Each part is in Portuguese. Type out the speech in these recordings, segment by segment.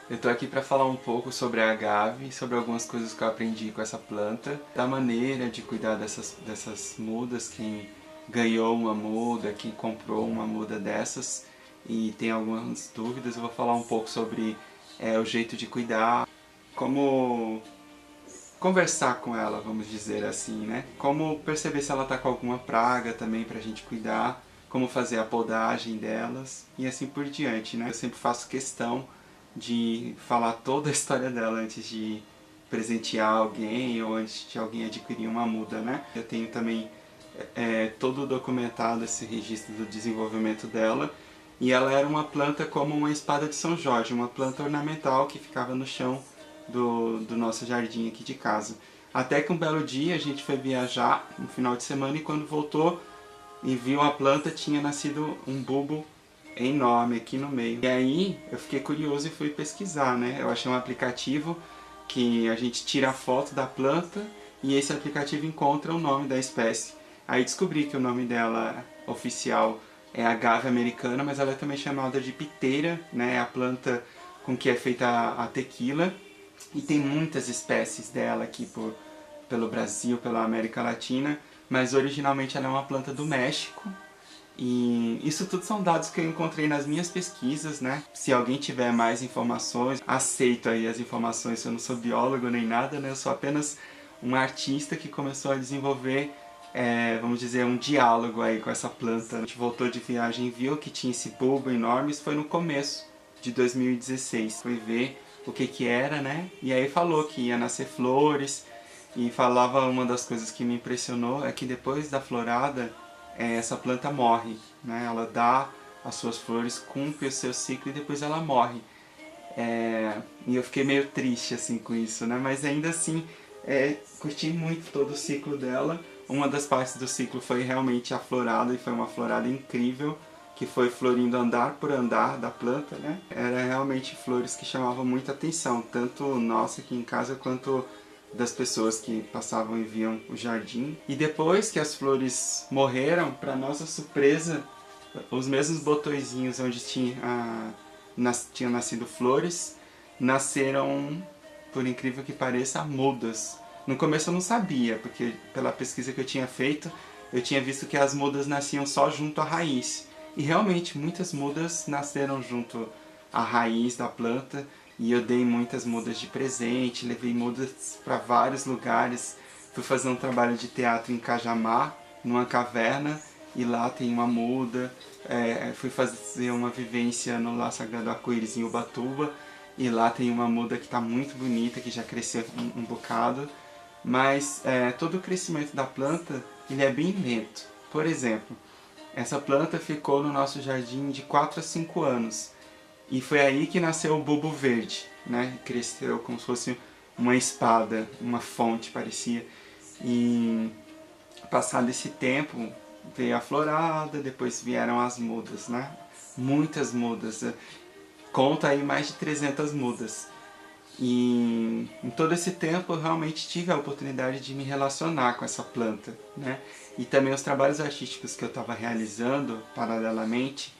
Eu tô aqui para falar um pouco sobre a agave, sobre algumas coisas que eu aprendi com essa planta, da maneira de cuidar dessas mudas, quem ganhou uma muda, quem comprou uma muda dessas e tem algumas dúvidas, eu vou falar um pouco sobre o jeito de cuidar, como conversar com ela, vamos dizer assim, né? Como perceber se ela tá com alguma praga também pra gente cuidar, como fazer a podagem delas e assim por diante, né? Eu sempre faço questão de falar toda a história dela antes de presentear alguém ou antes de alguém adquirir uma muda, né? Eu tenho também todo documentado esse registro do desenvolvimento dela, e ela era uma planta como uma espada de São Jorge, uma planta ornamental que ficava no chão do nosso jardim aqui de casa. Até que um belo dia a gente foi viajar no final de semana e quando voltou e viu a planta tinha nascido um bulbo enorme aqui no meio. E aí eu fiquei curioso e fui pesquisar, né? Eu achei um aplicativo que a gente tira a foto da planta e esse aplicativo encontra o nome da espécie. Aí descobri que o nome dela oficial é agave americana, mas ela é também chamada de piteira, né? É a planta com que é feita a tequila. E tem muitas espécies dela aqui pelo Brasil, pela América Latina, mas originalmente ela é uma planta do México. E isso tudo são dados que eu encontrei nas minhas pesquisas, né? Se alguém tiver mais informações, aceito aí as informações. Eu não sou biólogo nem nada, né? Eu sou apenas um artista que começou a desenvolver, vamos dizer, um diálogo aí com essa planta. A gente voltou de viagem e viu que tinha esse bulbo enorme, isso foi no começo de 2016. Foi ver o que era, né? E aí falou que ia nascer flores, e falava uma das coisas que me impressionou é que depois da florada, essa planta morre, né? Ela dá as suas flores, cumpre o seu ciclo e depois ela morre. E eu fiquei meio triste assim com isso, né? Mas ainda assim, curti muito todo o ciclo dela. Uma das partes do ciclo foi realmente a florada, e foi uma florada incrível, que foi florindo andar por andar da planta, né? Era realmente flores que chamavam muita atenção, tanto nossa aqui em casa quanto das pessoas que passavam e viam o jardim. E depois que as flores morreram, para nossa surpresa, os mesmos botõezinhos onde tinham nascido flores, nasceram, por incrível que pareça, mudas. No começo eu não sabia, porque pela pesquisa que eu tinha feito, eu tinha visto que as mudas nasciam só junto à raiz. E realmente, muitas mudas nasceram junto à raiz da planta, e eu dei muitas mudas de presente, levei mudas para vários lugares. Fui fazer um trabalho de teatro em Cajamar, numa caverna, e lá tem uma muda. Fui fazer uma vivência no Lar Sagrado Arco-Íris em Ubatuba, e lá tem uma muda que está muito bonita, que já cresceu um bocado. Mas todo o crescimento da planta ele é bem lento. Por exemplo, essa planta ficou no nosso jardim de 4 a 5 anos. E foi aí que nasceu o bulbo verde, né? Cresceu como se fosse uma espada, uma fonte parecia. E passado esse tempo veio a florada, depois vieram as mudas, né? Muitas mudas. Conta aí mais de 300 mudas. E em todo esse tempo eu realmente tive a oportunidade de me relacionar com essa planta, né? E também os trabalhos artísticos que eu estava realizando paralelamente,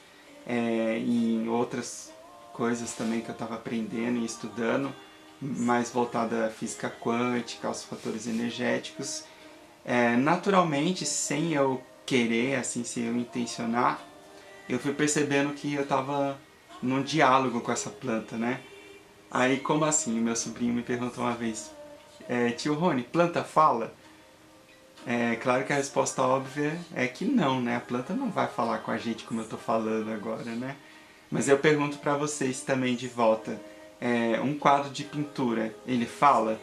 e em outras coisas também que eu estava aprendendo e estudando, mais voltada à física quântica, aos fatores energéticos. Naturalmente, sem eu querer, assim, sem eu intencionar, eu fui percebendo que eu estava num diálogo com essa planta, né? Aí, como assim? Meu sobrinho me perguntou uma vez, tio Rony, planta fala? Claro que a resposta óbvia é que não, né? A planta não vai falar com a gente como eu estou falando agora, né? Mas eu pergunto para vocês também de volta, um quadro de pintura, ele fala?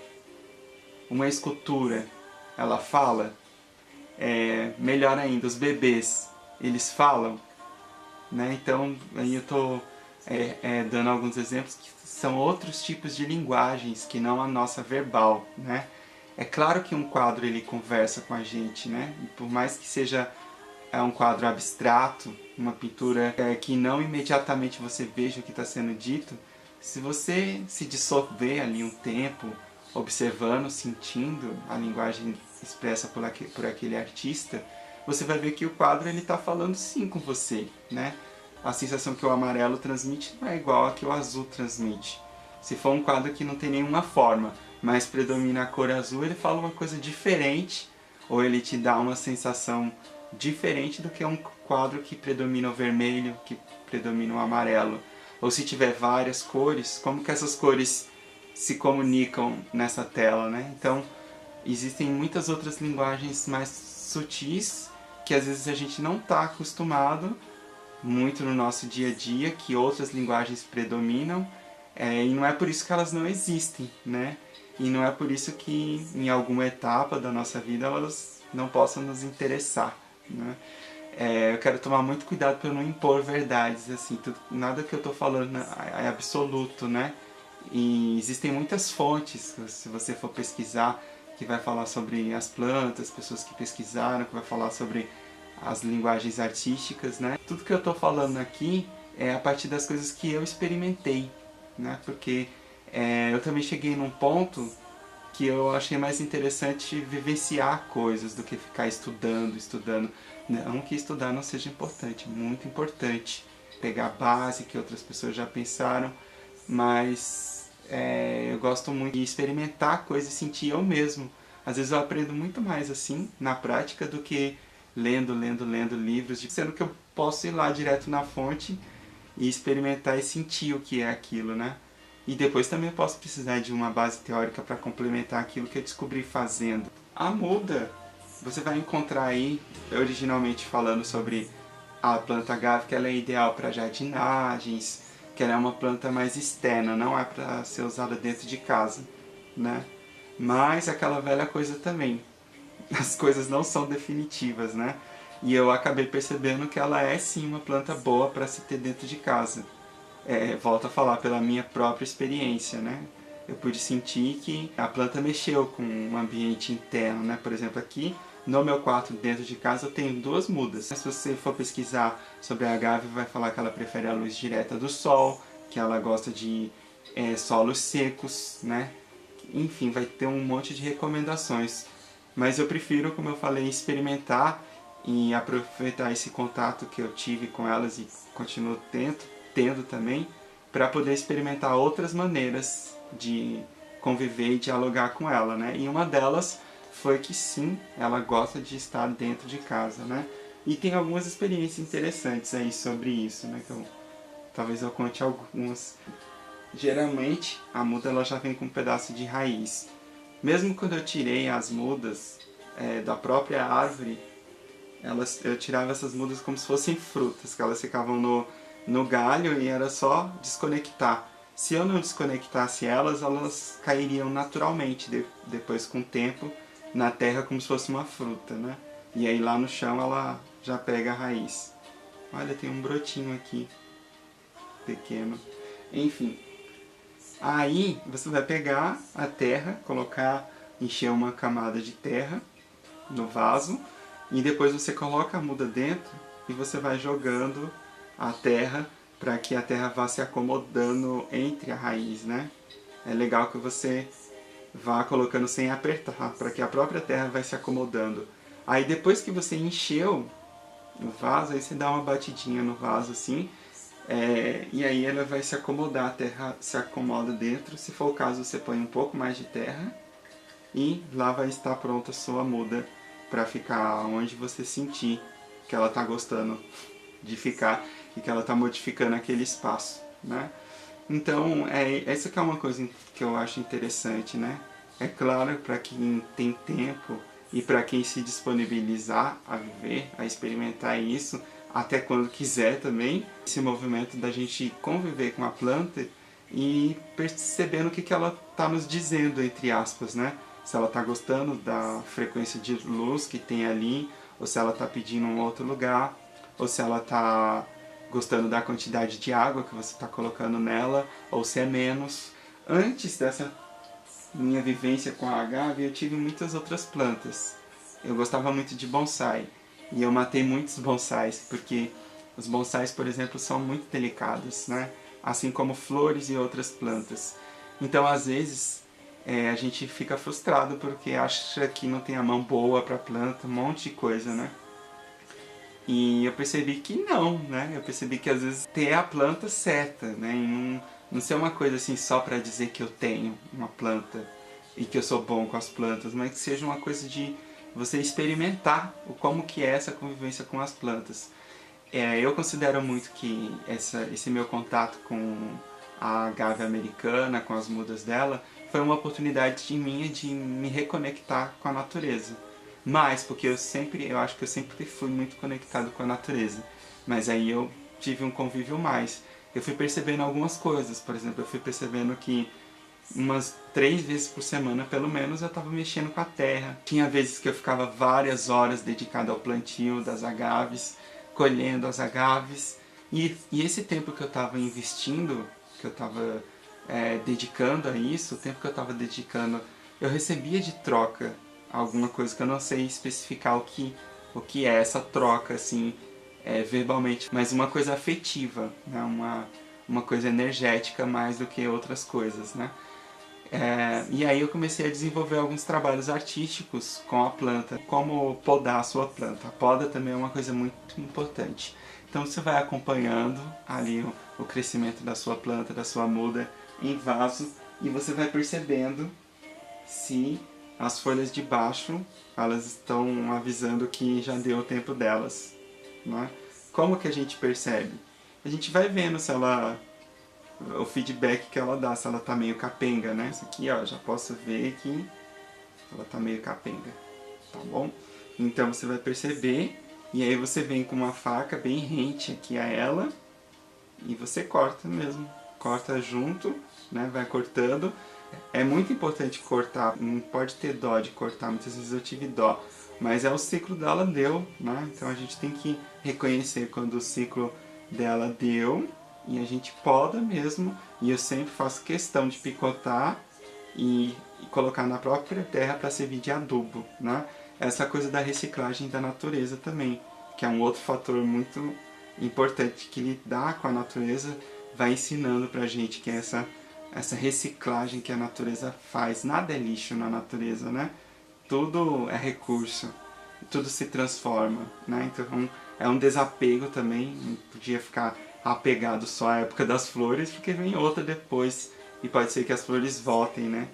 Uma escultura, ela fala? Melhor ainda, os bebês, eles falam? Né? Então, aí eu estou dando alguns exemplos que são outros tipos de linguagens que não a nossa verbal, né? É claro que um quadro ele conversa com a gente, né? E por mais que seja um quadro abstrato, uma pintura que não imediatamente você veja o que está sendo dito, se você se dissolver ali um tempo, observando, sentindo a linguagem expressa por aquele artista, você vai ver que o quadro está falando sim com você, né? A sensação que o amarelo transmite não é igual a que o azul transmite. Se for um quadro que não tem nenhuma forma, mas predomina a cor azul, ele fala uma coisa diferente, ou ele te dá uma sensação diferente do que um quadro que predomina o vermelho, que predomina o amarelo. Ou se tiver várias cores, como que essas cores se comunicam nessa tela, né? Então, existem muitas outras linguagens mais sutis que às vezes a gente não está acostumado muito no nosso dia a dia, que outras linguagens predominam, e não é por isso que elas não existem, né? E não é por isso que em alguma etapa da nossa vida elas não possam nos interessar, né? Eu quero tomar muito cuidado para não impor verdades, assim, nada que eu estou falando é absoluto, né? E existem muitas fontes, se você for pesquisar, que vai falar sobre as plantas, pessoas que pesquisaram, que vai falar sobre as linguagens artísticas, né? Tudo que eu estou falando aqui é a partir das coisas que eu experimentei, né? Porque eu também cheguei num ponto que eu achei mais interessante vivenciar coisas do que ficar estudando. Não que estudar não seja importante, muito importante. Pegar a base que outras pessoas já pensaram, mas eu gosto muito de experimentar coisas e sentir eu mesmo. Às vezes eu aprendo muito mais assim, na prática, do que lendo livros, sendo que eu posso ir lá direto na fonte e experimentar e sentir o que é aquilo, né? E depois também eu posso precisar de uma base teórica para complementar aquilo que eu descobri fazendo. A muda, você vai encontrar aí, originalmente falando sobre a planta agave, que ela é ideal para jardinagens, que ela é uma planta mais externa, não é para ser usada dentro de casa, né? Mas aquela velha coisa também, as coisas não são definitivas, né? E eu acabei percebendo que ela é sim uma planta boa para se ter dentro de casa. Volto a falar pela minha própria experiência, né? Eu pude sentir que a planta mexeu com o ambiente interno, né? Por exemplo, aqui no meu quarto dentro de casa eu tenho duas mudas. Se você for pesquisar sobre a agave, vai falar que ela prefere a luz direta do sol, que ela gosta de solos secos, né? Enfim, vai ter um monte de recomendações. Mas eu prefiro, como eu falei, experimentar e aproveitar esse contato que eu tive com elas e continuo tendo também, para poder experimentar outras maneiras de conviver e dialogar com ela, né? E uma delas foi que sim, ela gosta de estar dentro de casa, né? E tem algumas experiências interessantes aí sobre isso, né? Então, talvez eu conte algumas. Geralmente, a muda ela já vem com um pedaço de raiz. Mesmo quando eu tirei as mudas da própria árvore, eu tirava essas mudas como se fossem frutas, que elas ficavam no galho e era só desconectar. Se eu não desconectasse elas, elas cairiam naturalmente, depois com o tempo, na terra como se fosse uma fruta, né? E aí lá no chão ela já pega a raiz. Olha, tem um brotinho aqui, pequeno. Enfim, aí você vai pegar a terra, encher uma camada de terra no vaso, e depois você coloca a muda dentro e você vai jogando a terra para que a terra vá se acomodando entre a raiz, né? É legal que você vá colocando sem apertar, para que a própria terra vai se acomodando. Aí depois que você encheu o vaso, aí você dá uma batidinha no vaso assim, e aí ela vai se acomodar, a terra se acomoda dentro. Se for o caso, você põe um pouco mais de terra e lá vai estar pronta a sua muda para ficar onde você sentir que ela está gostando de ficar e que ela está modificando aquele espaço, né? Então, essa que é uma coisa que eu acho interessante, né? É claro, para quem tem tempo e para quem se disponibilizar a viver, a experimentar isso, até quando quiser também, esse movimento da gente conviver com a planta e percebendo o que ela está nos dizendo, entre aspas, né? Se ela está gostando da frequência de luz que tem ali, ou se ela está pedindo um outro lugar, ou se ela está gostando da quantidade de água que você está colocando nela, ou se é menos. Antes dessa minha vivência com a agave, eu tive muitas outras plantas. Eu gostava muito de bonsai, e eu matei muitos bonsais, porque os bonsais, por exemplo, são muito delicados, né? Assim como flores e outras plantas. Então, às vezes, a gente fica frustrado porque acha que não tem a mão boa para a planta, um monte de coisa, né? E eu percebi que não, né? Eu percebi que às vezes ter a planta certa, né? Em Não ser uma coisa assim só para dizer que eu tenho uma planta e que eu sou bom com as plantas, mas que seja uma coisa de você experimentar como que é essa convivência com as plantas. Eu considero muito que esse meu contato com a agave americana, com as mudas dela, foi uma oportunidade minha de me reconectar com a natureza. Mas porque eu acho que eu sempre fui muito conectado com a natureza. Mas aí eu tive um convívio mais. Eu fui percebendo algumas coisas, por exemplo, eu fui percebendo que umas 3 vezes por semana, pelo menos, eu estava mexendo com a terra. Tinha vezes que eu ficava várias horas dedicado ao plantio das agaves, colhendo as agaves. E esse tempo que eu estava investindo, que eu estava dedicando a isso, o tempo que eu estava dedicando, eu recebia de troca alguma coisa que eu não sei especificar o que é essa troca, assim, verbalmente, mas uma coisa afetiva, né? Uma coisa energética mais do que outras coisas, né? E aí eu comecei a desenvolver alguns trabalhos artísticos com a planta, como podar a sua planta. A poda também é uma coisa muito importante. Então você vai acompanhando ali o crescimento da sua planta, da sua muda em vaso, e você vai percebendo se as folhas de baixo elas estão avisando que já deu o tempo delas, né? Como que a gente percebe? A gente vai vendo se ela o feedback que ela dá, se ela tá meio capenga, né? Isso aqui, ó, já posso ver que ela tá meio capenga, tá bom? Então você vai perceber, e aí você vem com uma faca bem rente aqui a ela, e você corta mesmo, corta junto, né? Vai cortando. É muito importante cortar, não pode ter dó de cortar, muitas vezes eu tive dó, mas o ciclo dela deu, né? Então a gente tem que reconhecer quando o ciclo dela deu, e a gente poda mesmo, e eu sempre faço questão de picotar e colocar na própria terra para servir de adubo, né? Essa coisa da reciclagem da natureza também, que é um outro fator muito importante que lidar com a natureza vai ensinando pra gente, que é essa reciclagem que a natureza faz. Nada é lixo na natureza, né? Tudo é recurso, tudo se transforma, né? Então é um desapego também, não podia ficar apegado só à época das flores, porque vem outra depois e pode ser que as flores voltem, né?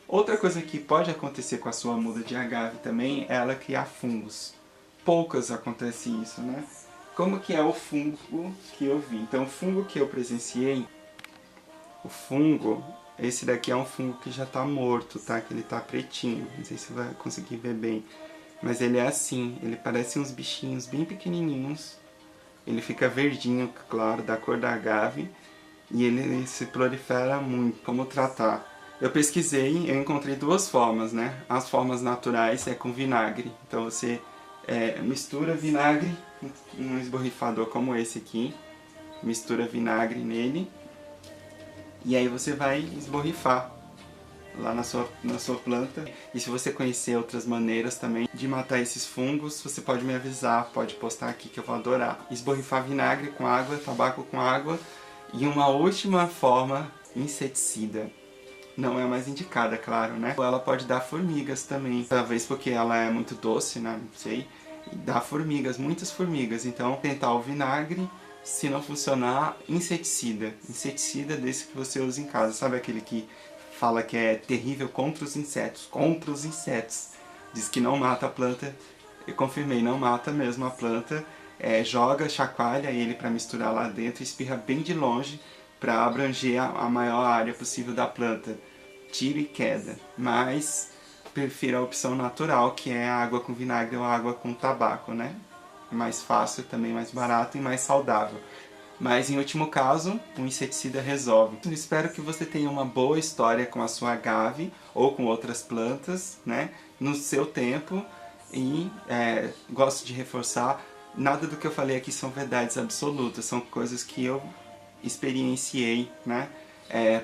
Outra coisa que pode acontecer com a sua muda de agave também é ela criar fungos. Poucas acontece isso, né? Como que é o fungo que eu vi? Então o fungo que eu presenciei, o fungo, esse daqui é um fungo que já está morto, tá? Que ele tá pretinho, não sei se você vai conseguir ver bem. Mas ele é assim, ele parece uns bichinhos bem pequenininhos. Ele fica verdinho, claro, da cor da agave. E ele se prolifera muito. Como tratar? Eu pesquisei, eu encontrei duas formas, né? As formas naturais é com vinagre. Então você mistura vinagre num esborrifador como esse aqui. Mistura vinagre nele. E aí você vai esborrifar lá na sua planta. E se você conhecer outras maneiras também de matar esses fungos, você pode me avisar, pode postar aqui que eu vou adorar. Esborrifar vinagre com água, tabaco com água. E uma última forma, inseticida. Não é a mais indicada, claro, né? Ela pode dar formigas também, talvez porque ela é muito doce, né? Não sei. E dá formigas, muitas formigas. Então, tentar o vinagre. Se não funcionar, inseticida. Inseticida desse que você usa em casa. Sabe aquele que fala que é terrível contra os insetos? Contra os insetos. Diz que não mata a planta. Eu confirmei, não mata mesmo a planta. Joga, chacoalha ele para misturar lá dentro e espirra bem de longe para abranger a maior área possível da planta. Tiro e queda. Mas prefiro a opção natural, que é a água com vinagre ou a água com tabaco, né? Mais fácil, também mais barato e mais saudável. Mas em último caso, o inseticida resolve. Eu espero que você tenha uma boa história com a sua agave ou com outras plantas, né? No seu tempo. E gosto de reforçar, nada do que eu falei aqui são verdades absolutas, são coisas que eu experienciei, né?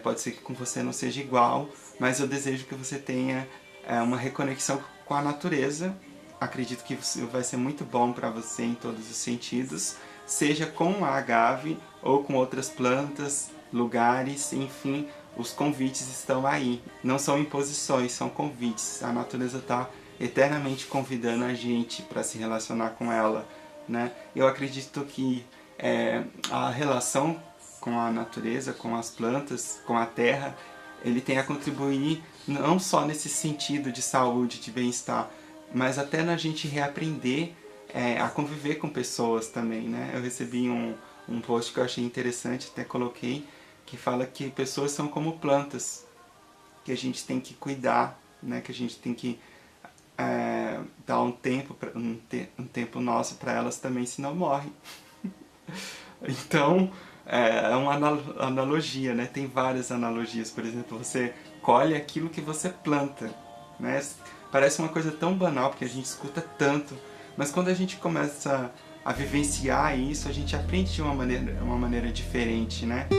Pode ser que com você não seja igual, mas eu desejo que você tenha uma reconexão com a natureza. Acredito que vai ser muito bom para você em todos os sentidos, seja com a agave ou com outras plantas, lugares, enfim, os convites estão aí. Não são imposições, são convites. A natureza está eternamente convidando a gente para se relacionar com ela, né? Eu acredito que a relação com a natureza, com as plantas, com a terra, ele tem a contribuir não só nesse sentido de saúde, de bem-estar, mas até na gente reaprender a conviver com pessoas também, né? Eu recebi um post que eu achei interessante, até coloquei, que fala que pessoas são como plantas, que a gente tem que cuidar, né? Que a gente tem que dar um tempo nosso para elas também, senão morrem. Então, é uma analogia, né? Tem várias analogias. Por exemplo, você colhe aquilo que você planta, né? Parece uma coisa tão banal, porque a gente escuta tanto, mas quando a gente começa a vivenciar isso, a gente aprende de uma maneira diferente, né?